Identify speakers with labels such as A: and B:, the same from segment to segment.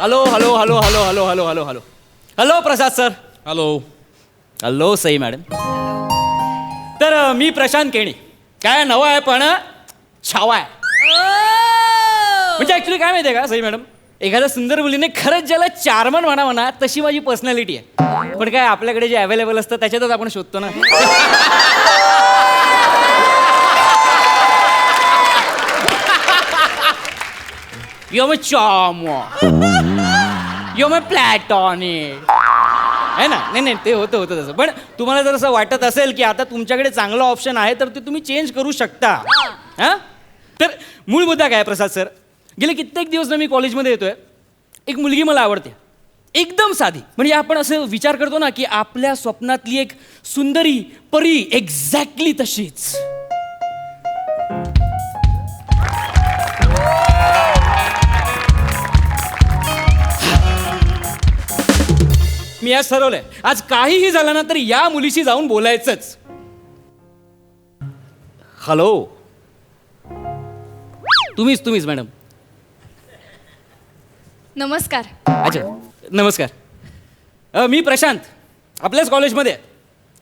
A: Hello hello hello hello hello hello hello hello hello Prasad sir.
B: Hello.
A: Hello Sai madam. तर मी प्रशांत केणी. काय नवं आहे पण छावा आहे. म्हणजे ॲक्च्युली काय माहिती आहे का सई मॅडम, एखाद्या सुंदर मुलीने खरंच ज्याला चार्मन म्हणा तशी माझी पर्सनॅलिटी आहे. पण काय आपल्याकडे जे अवेलेबल असतं त्याच्यातच आपण शोधतो ना. You're my charmer. You're my platonic. आहे ना. नाही ते होतं तसं. पण तुम्हाला जर असं वाटत असेल की आता तुमच्याकडे चांगला ऑप्शन आहे तर ते तुम्ही चेंज करू शकता. हां. तर मूळ मुद्दा काय प्रसाद सर, गेले कित्येक दिवस ना मी कॉलेजमध्ये येतोय. एक मुलगी मला आवडते, एकदम साधी. म्हणजे आपण असं विचार करतो ना की आपल्या स्वप्नातली एक सुंदरी परी एक्झॅक्टली तशीच. मी आज ठरवलंय, आज काहीही झालं ना तर या मुलीशी जाऊन बोलायचंच. हॅलो. तुम्हीच मॅडम.
C: नमस्कार.
A: अच्छा नमस्कार. मी प्रशांत, आपल्याच कॉलेजमध्ये.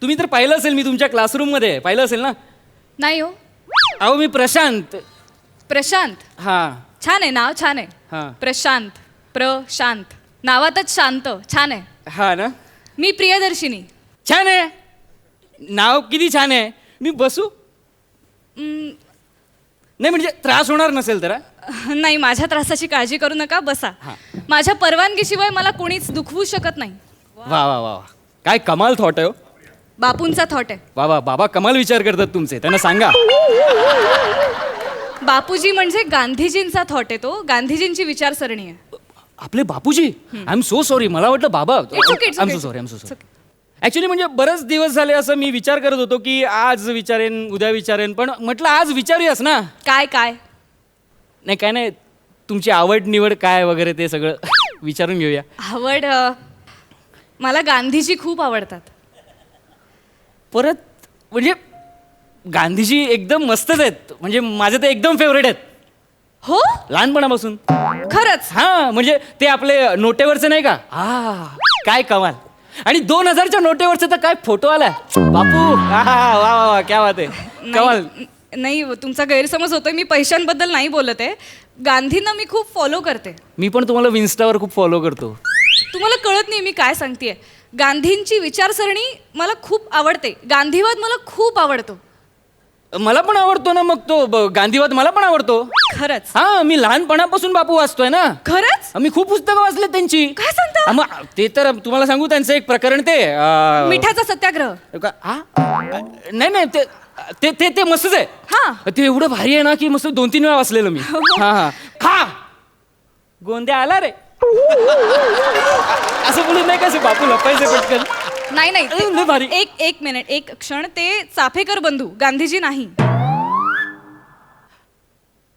A: तुम्ही तर पाहिलं असेल, मी तुमच्या क्लासरूममध्ये पाहिलं असेल ना.
C: नाही हो.
A: अहो मी प्रशांत.
C: प्रशांत.
A: हां
C: छान आहे नाव, छान आहे.
A: हां
C: प्रशांत. प्रशांत. नावातच शांत. छान आहे.
A: हां ना.
C: मी प्रियदर्शिनी.
A: छान आहे नाव, किती छान आहे. मी बसू? नाही म्हणजे त्रास होणार नसेल तर.
C: नाही, माझ्या त्रासाची काळजी करू नका, बसा. माझ्या परवानगीशिवाय मला कोणीच दुखवू शकत नाही.
A: वा वा वा, काय कमाल थॉट आहे हो.
C: बापूंचा थॉट आहे.
A: वा वा, बाबा कमाल विचार करतात तुमचे, त्यांना सांगा.
C: बापूजी म्हणजे गांधीजींचा थॉट आहे तो. गांधीजींची विचारसरणी आहे.
A: आपले Bapuji. I am so sorry, मला वाटलं बाबा.
C: It's okay.
A: I am so sorry. Actually म्हणजे बरेच दिवस झाले असं मी विचार करत होतो की आज विचारेन उद्या विचारेन, पण म्हटलं आज विचारूयास ना.
C: काय?
A: नाही काय नाही, तुमची आवड निवड काय वगैरे ते सगळं विचारून घेऊया.
C: आवड, मला गांधीजी खूप आवडतात.
A: परत म्हणजे गांधीजी एकदम मस्तच आहेत. म्हणजे माझे तर एकदम फेवरेट आहेत
C: हो,
A: लहानपणापासून.
C: खरंच.
A: हां म्हणजे ते आपले नोटेवरचे नाही का. काय कमाल. आणि 2000च्या नोटेवरचे तर काय फोटो आलाय बापू. वा वा वा, क्या बात आहे, कमाल.
C: नाही, तुमचा गैरसमज होतोय. मी पैशांबद्दल नाही बोलत आहे. गांधींना मी खूप फॉलो करते.
A: मी पण तुम्हाला इन्स्टावर खूप फॉलो करतो.
C: तुम्हाला कळत नाही मी काय सांगतेय. गांधींची विचारसरणी मला खूप आवडते. गांधीवाद मला खूप आवडतो.
A: मला पण आवडतो ना. मग तो गांधीवाद मला पण आवडतो.
C: खरंच.
A: हा, मी लहानपणापासून बापू वाचतोय ना.
C: खरंच.
A: मी खूप पुस्तकं वाचले त्यांची.
C: काय सांगता?
A: मग ते तर तुम्हाला सांगू, त्यांचं एक प्रकरण ते
C: मिठाचा सत्याग्रह.
A: नाही ते मस्तच आहे.
C: हा,
A: ते एवढं भारी आहे ना की मस्त 2-3 वेळा वाचलेलं मी. हा गोंद्या आला रे असं बोलून नाही का बापू लपायचे पटकन.
C: नाही
A: भारी.
C: एक मिनिट, एक क्षण. ते चाफेकर बंधू, गांधीजी नाही.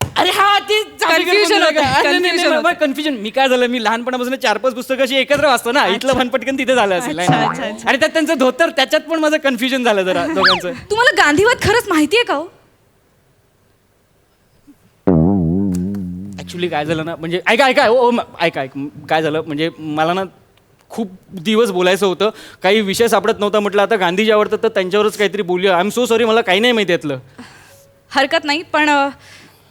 A: अरे हा ते
C: Confusion होतं.
A: कन्फ्युजन. मी काय झालं, मी लहानपणापासून 4-5 पुस्तकं अशी एकत्र वाचतो ना. इथलं भान पटकन तिथे झालं असेल.
C: अच्छा.
A: आणि त्यात त्यांचं धोतर, त्याच्यात पण माझं कन्फ्युजन झालं जरा दोघांचं.
C: तुम्हाला गांधीवाद खरंच माहितीये का हो?
A: ऍक्च्युली काय झालं ना, म्हणजे ऐका काय झालं म्हणजे मला ना खूप दिवस बोलायचं होतं, काही विषय सापडत नव्हता. म्हटलं आता गांधीजी आवडतात तर त्यांच्यावरच काहीतरी बोलूया. आय एम सो सॉरी, मला काही नाही माहिती यातलं.
C: हरकत नाही, पण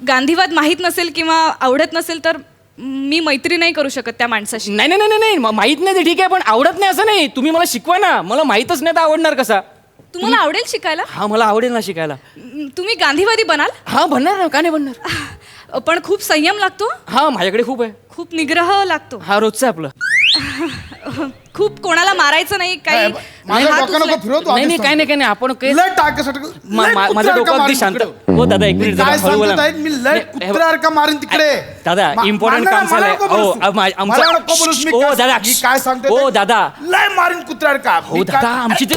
C: गांधीवाद माहीत नसेल किंवा आवडत नसेल तर मी मैत्री नाही करू शकत त्या माणसाशी.
A: नाही माहित नाही ते ठीक आहे, पण आवडत नाही असं नाही. तुम्ही मला शिकवा ना. मला माहीतच नाही तर आवडणार कसा.
C: तुम्हाला आवडेल शिकायला?
A: हा, मला आवडेल ना शिकायला.
C: तुम्ही गांधीवादी बनाल?
A: हा, बनणार ना, का नाही बनणार.
C: पण खूप संयम लागतो.
A: हा, माझ्याकडे खूप आहे.
C: खूप निग्रह लागतो.
A: हा, रोजचं आपलं.
C: खूप कोणाला मारायचं नाही, काही
D: माझ्या
C: हात
D: डोक्यानं
C: उचलाय-
D: फिरवतो.
A: नाही काय नाही आपण
D: लय टाकेसाठी
A: माझं डोकं अगदी शांत. हो दादा, एक मिनिट
D: काय
A: जरा हळू बोला.
D: सांगतायत, मी लय कुत्र्यासारखा मारीन तिकडे.
A: दादा इम्पॉर्टंट काम झालंय. हो हो दादा,
D: मी काय सांगतो
A: हो दादा,
D: लय मारीन कुत्र्यासारखा.
A: हो दादा, आमची ते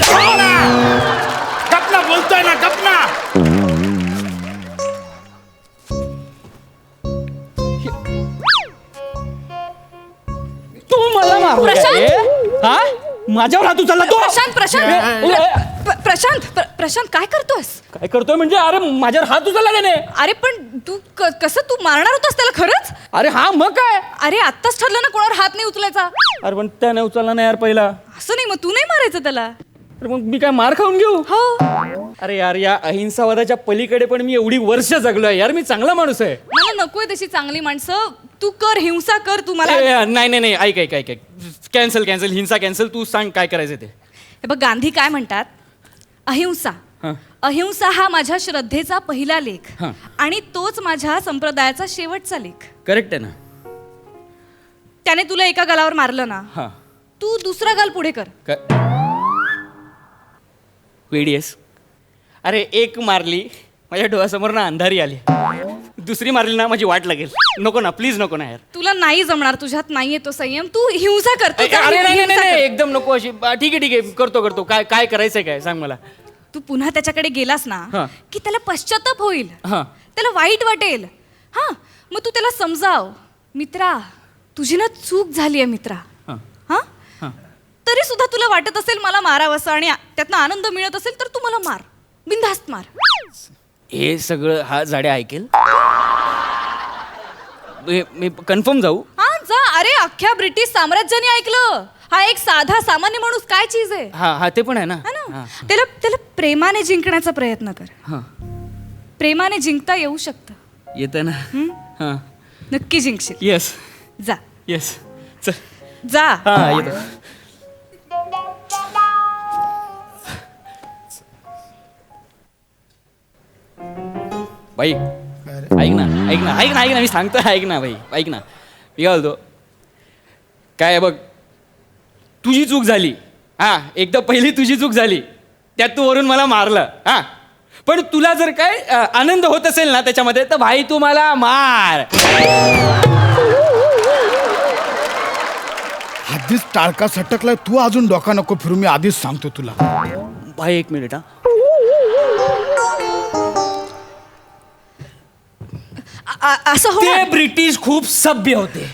D: गपना बोलतोय ना, गपना.
A: तू मला मारू
C: प्रशांत?
A: हा, माझ्यावर हात उचलला तो.
C: प्रशांत. प्रशांत काय करतोस?
A: काय करतोय म्हणजे? अरे माझ्यावर हात उचलला त्याने.
C: अरे पण तू कसं तू मारणार होतास त्याला खरंच?
A: अरे हा मग काय?
C: अरे आत्ताच ठरलं ना कोणावर हात नाही उचलायचा.
A: अरे पण त्याने उचलला नाही यार पहिला.
C: असं नाही, मग तू नाही मारायचं त्याला.
A: अरे मग मी काय मार खाऊन घेऊ?
C: हो,
A: अरे यार या अहिंसावादाच्या पलीकडे पण मी एवढी वर्ष जगलोय यार. मी चांगला माणूस आहे.
C: मला नकोय तशी चांगली माणसं. तू कर, हिंसा कर तू मला.
A: नाही नाही नाही, ऐक ऐक ऐक ऐक, कॅन्सल कॅन्सल, हिंसा कॅन्सल. तू सांग काय करायचं ते.
C: हे बघ, गांधी काय म्हणतात? अहिंसा.
A: हं.
C: अहिंसा हा माझ्या श्रद्धेचा पहिला लेख
A: हं.
C: आणि तोच माझ्या संप्रदायाचा शेवटचा लेख.
A: करेक्ट आहे ना?
C: त्याने तुला एका गालावर मारलं ना,
A: हा
C: तू दुसरा गाल पुढे कर.
A: वेडीएस. अरे एक मारली माझ्या डोळ्यासमोर ना अंधारी आली, दुसरी मारली ना माझी वाट लागेल. नको ना प्लीज, नको ना यार.
C: तुला नाही जमणार, तुझ्यात नाहीये तो संयम. तू हिंसा कर. तू
A: अरे नाही नाही
C: हिंसा
A: नाही
C: कर.
A: एकदम नको अशी. ठीक आहे ठीक आहे, करतो करतो. काय काय करायचंय काय सांग मला.
C: तू पुन्हा त्याच्याकडे गेलास ना
A: हं.
C: की त्याला पश्चाताप होईल.
A: हां
C: त्याला वाईट वाटेल. हा, मग तू त्याला समजाव, मित्रा तुझी ना चूक झाली आहे मित्रा.
A: हां
C: हा,
A: हां.
C: तरी सुद्धा तुला वाटत असेल मला मारावंसं आणि त्यातनं आनंद मिळत असेल तर तू मला मार, बिनधास्त मार.
A: हे सगळं हा जाडे ऐकेल? मी कन्फर्म जाऊ?
C: हा जा. अरे अख्ख्या ब्रिटिश साम्राज्याने ऐकलं. हा एक साधा सामान्य माणूस काय चीज आहे.
A: हा हा ते पण आहे ना.
C: हा ना.
A: हां
C: त्याला प्रेमाने जिंकण्याचा प्रयत्न कर.
A: हां
C: प्रेमाने जिंकता येऊ शकतं.
A: येतं ना. हां
C: नक्की जिंकशील.
A: येस
C: जा
A: येस. चल.
C: जा.
A: हां येतो. बाई ऐक ना ऐक ना ऐक ना ऐक ना, मी सांगतो ऐक ना बाई, ऐक ना. मी काय बोलतो, काय आहे बघ, तुझी चूक झाली. हा एकदा पहिली तुझी चूक झाली, त्यात तू वरून मला मारलं. हा पण तुला जर काय आनंद होत असेल ना त्याच्यामध्ये, तर भाई तू मला मार.
D: आधीच टाळका सटकलाय, तू अजून डोका नको फिरू. मी आधीच सांगतो तुला.
A: भाई एक मिनिट. हा
C: असं
A: ते
C: होणार.
A: ब्रिटिश खूप सभ्य होते.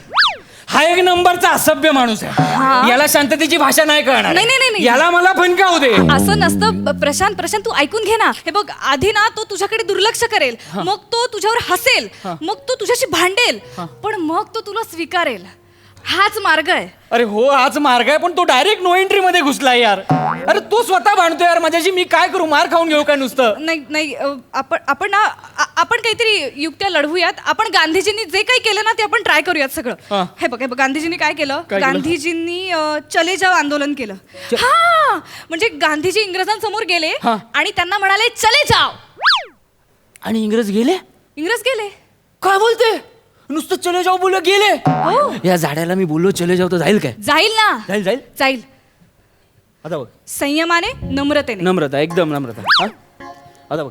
A: हा एक नंबरचा असभ्य माणूस आहे. याला शांततेची भाषा नाही कळणार.
C: नाही, नाही, नाही.
A: याला मला फणकावू दे.
C: असं नसतं प्रशांत तू ऐकून घे ना. हे बघ, आधी ना तो तुझ्याकडे दुर्लक्ष करेल, मग तो तुझ्यावर हसेल, मग तो तुझ्याशी भांडेल, पण मग तो तुला स्वीकारेल. हाच मार्ग आहे.
A: अरे हो हाच मार्ग आहे, पण तो डायरेक्ट नो एंट्री मध्ये घुसला यार. अरे तो स्वतः भांडतो यार माझ्याशी. मी काय करू? मार खाऊन घेऊ काय नुसतं?
C: नाही आपण काहीतरी युक्त्या लढवूयात. आपण गांधीजींनी जे काही केलं ना ते आपण ट्राय करूयात सगळं.
A: हा.
C: हे बघ गांधीजींनी काय केलं?
A: काय केलं?
C: गांधीजींनी चले जाव आंदोलन केलं. हा, म्हणजे गांधीजी इंग्रजांसमोर गेले
A: हा.
C: आणि त्यांना म्हणाले चले जाव.
A: आणि इंग्रज गेले?
C: इंग्रज गेले.
A: काय बोलते? नुसतं चले जाऊ बोल गेले?
C: हो,
A: या झाड्याला मी बोललो चले जाऊ तर जाईल काय?
C: जाईल ना.
A: जाईल जाईल.
C: जाईल.
A: आता बघ,
C: संयमाने, नम्रतेने.
A: नम्रता, एकदम नम्रता. हा आता बघ.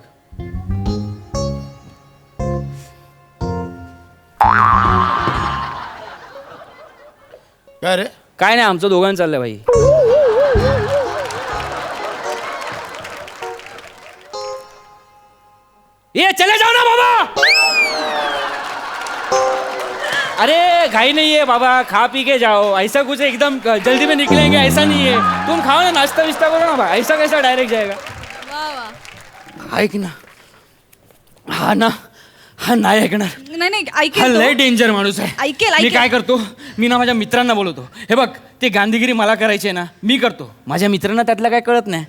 D: काय रे?
A: काय नाही, आमचं दोघांचं चाललंय भाई. ये चले जाओ ना बाबा. अरे घाई नहीं है बाबा, खा पी के जाओ. ऐसा कुछ एकदम जल्दी में निकलेंगे ऐसा नहीं है. तुम खाओ ना, नाश्ता विस्ता करो ना भाई. ऐसा कैसा डायरेक्ट जाएगा?
C: वा वा.
A: ऐक ना. हा ना, हा नाही ऐकणार.
C: नाही
A: हा
C: ऐकेल
A: लय
C: तो.
A: डेंजर माणूस आहे.
C: ऐकेल,
A: मी
C: ऐकेल.
A: काय करतो, मी ना माझ्या मित्रांना बोलवतो. हे बघ, ते गांधीगिरी मला करायची आहे ना, मी करतो. माझ्या मित्रांना त्यातलं काय कळत नाही.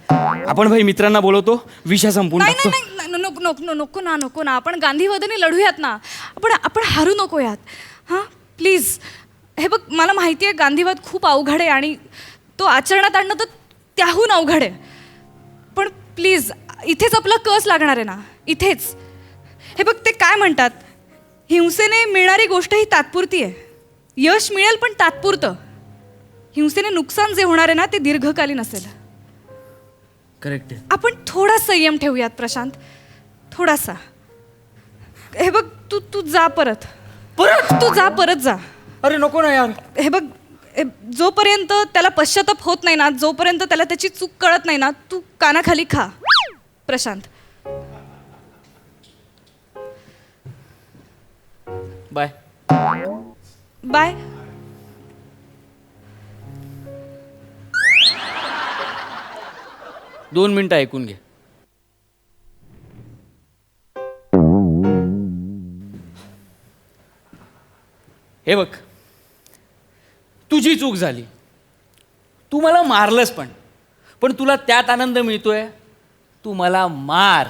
A: आपण भाई मित्रांना बोलवतो, विषय संपून
C: नाही
A: टाकतो.
C: नाही नको ना. आपण गांधीवादाने लढूयात ना. आपण हारू नको यात. हां प्लीज. हे बघ, मला माहिती आहे गांधीवाद खूप अवघड आहे आणि तो आचरणात आणणं तर त्याहून अवघड आहे. पण प्लीज, इथेच आपला कस लागणार आहे ना, इथेच. हे बघ, ते काय म्हणतात, हिंसेने मिळणारी गोष्ट ही तात्पुरती आहे. यश मिळेल पण तात्पुरतं. हिंसेने नुकसान जे होणार आहे ना ते दीर्घकालीन असेल.
A: करेक्ट.
C: आपण थोडा संयम ठेवूयात प्रशांत, थोडासा. हे बघ, तू जा परत. तू जा परत जा.
A: अरे नको ना यार.
C: हे बघ, जोपर्यंत त्याला पश्चाताप होत नाही ना, जोपर्यंत त्याला त्याची चूक कळत नाही ना, तू कानाखाली खा प्रशांत.
A: बाय.
C: बाय.
A: 2 मिनिटं ऐकून घे. हे बघ, तुझी चूक झाली. तू मला मारलंस पण तुला त्यात आनंद मिळतोय. तू मला मार.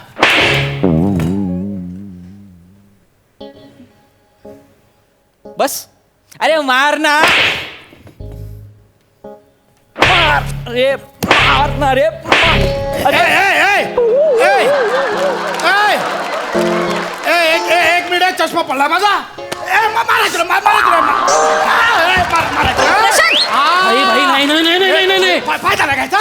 A: बस. अरे मार ना. मार रे, मार ना रे.
D: एक मिनिट चष्मा पडला माझा. मारायचं
A: भाई भाई नाही नाही नाही नाही नाही नाही.
D: फायदा लागायचा.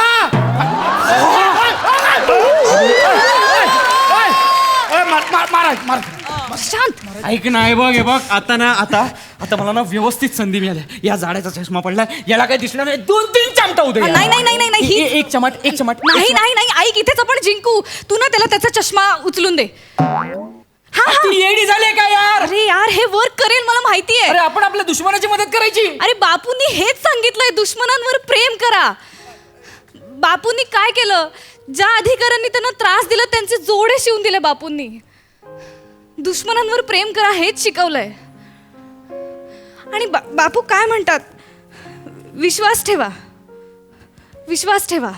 C: शांत.
A: ऐक ना, हे बघ आता मला ना व्यवस्थित संधी मिळाली. या जाड्याचा चष्मा पडलाय, याला काय दिसलं नाही. 2-3 चामटा होते.
C: नाही नाही नाही नाही नाही.
A: एक चमट
C: नाही नाही नाही. ऐक, इथेच आपण जिंकू. तू ना त्याला त्याचा चष्मा उचलून दे. हा
A: तू येडी झाले का यार?
C: अरे यार, हे वर्क करेल मला माहितीये.
A: अरे आपण आपल्या दुश्मनाची मदत करायची.
C: अरे बापूंनी हेच सांगितलंय, दुश्मनांवर प्रेम करा. बापूंनी काय केलं? ज्या अधिकाऱ्यांनी त्यांना त्रास दिला त्यांचे जोडे शिवून दिले बापूंनी. दुश्मनांवर प्रेम करा हेच शिकवलंय. आणि बापू काय म्हणतात? विश्वास ठेवा, विश्वास ठेवा.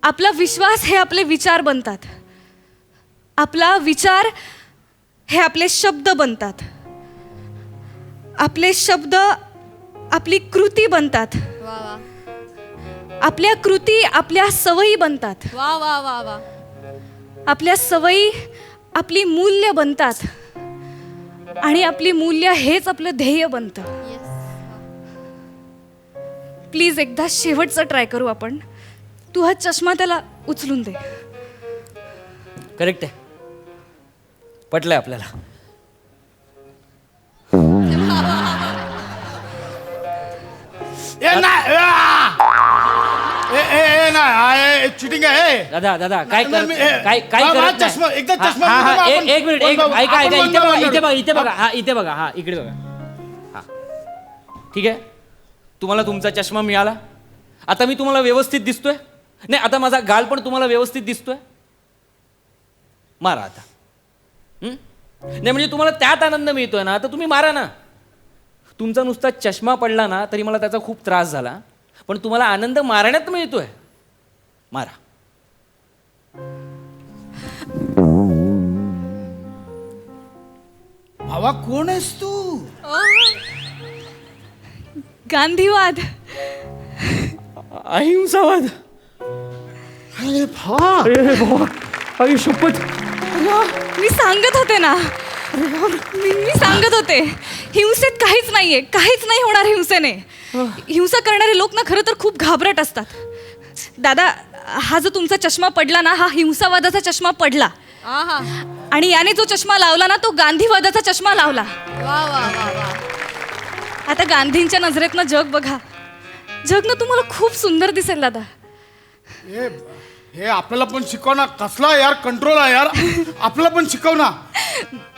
C: आपला विश्वास हे आपले विचार बनतात. आपला विचार हे आपले शब्द बनतात. आपले शब्द आपली कृती बनतात. आपल्या कृती आपल्या सवयी बनतात.
B: वा वा वा वा.
C: आपल्या सवयी आपली मूल्य बनतात. आणि आपली मूल्य हेच आपलं ध्येय बनतं. प्लीज एकदा शेवटचं ट्राय करू आपण. तू हा चष्मा त्याला उचलून दे.
A: करेक्ट आहे, पटलंय आपल्याला.
D: चिटिंग आहे.
A: दादा काय
D: नाही,
A: काय काय
D: हा,
A: करत
D: चष्मा,
A: नाही.
D: एकदा
A: हा,
D: चष्मा
A: हा,
D: घेऊन
A: हा,
D: आपण-
A: एक मिनिट ऐका
D: आपण
A: इथे बघा
D: बंद
A: इथे बघा
D: करू.
A: इथे बघा इथे बघा. हा इकडे बघा. हा ठीक आहे. तुम्हाला तुमचा चष्मा मिळाला. आता मी तुम्हाला व्यवस्थित दिसतोय. नाही, आता माझा गाल पण तुम्हाला व्यवस्थित दिसतोय. मारा आता. नाही म्हणजे तुम्हाला त्यात आनंद मिळतोय ना, तर तुम्ही मारा ना. तुमचा नुसता चष्मा पडला ना तरी मला त्याचा खूप त्रास झाला, पण तुम्हाला आनंद मारण्यात मिळतोय. मारा.
D: भावा कोण आहेस तू?
C: गांधीवाद.
A: अहिंसावाद.
D: अरे भावा.
A: अरे शपथ.
C: मी सांगत होते ना, मी सांगत होते, हिंसेत काहीच नाहीये. काहीच नाही होणार हिंसेने. हिंसा करणारे लोक ना खरं तर खूप घाबरट असतात. दादा, हा जो तुमचा चष्मा पडला ना, हा हिंसावादाचा चष्मा पडला.
B: आहा.
C: आणि याने जो चष्मा लावला ना, तो गांधीवादाचा चष्मा लावला.
B: वा वा वा वा.
C: आता गांधींच्या नजरेतनं जग बघा. जग ना तुम्हाला खूप सुंदर दिसेल दादा.
D: हे आपल्याला पण शिकव ना. कसला यार कंट्रोल आहे यार. आपल्याला पण शिकव ना.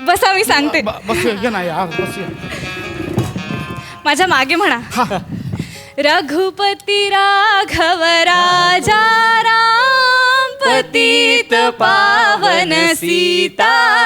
C: बसा, मी सांगते.
D: बस ये ना यार, बस ये.
C: माझ्या मागे म्हणा. रघुपती राघव राजा राम पतित पावन सीताराम.